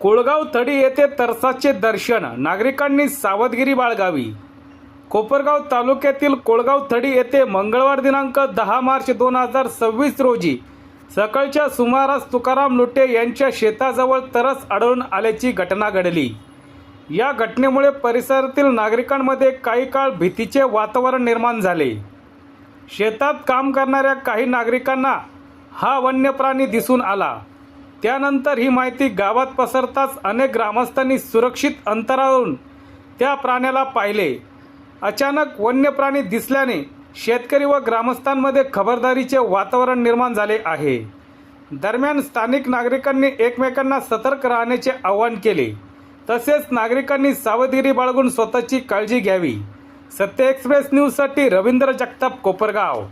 कोळगाव थडी येथे तरसाचे दर्शन, नागरिकांनी सावधगिरी बाळगावी। कोपरगाव तालुक्यातील कोळगाव थडी येथे मंगळवार दिनांक 10 मार्च 2026 रोजी सकाळच्या सुमारास तुकाराम लुटे यांच्या शेताजवळ तरस आढळून आल्याची घटना घडली। या घटनेमुळे परिसरातील नागरिकांमध्ये काही काळ भीतीचे वातावरण निर्माण झाले। शेतात काम करणाऱ्या काही नागरिकांना हा वन्य प्राणी दिसून आला। त्यानंतर ही माहिती गावात पसरताच अनेक ग्रामस्थांनी सुरक्षित अंतरावरून त्या प्राण्याला पाहिले। अचानक वन्य प्राणी दिसल्याने शेतकरी व ग्रामस्थांमध्ये खबरदारीचे वातावरण निर्माण झाले आहे। दरम्यान स्थानिक नागरिकांनी एकमेकांना सतर्क राहण्याचे आवाहन केले। तसेच नागरिकांनी सावधगिरी बाळगून स्वतःची काळजी घ्यावी। सत्य एक्सप्रेस न्यूजसाठी रवींद्र जगताप, कोपरगाव।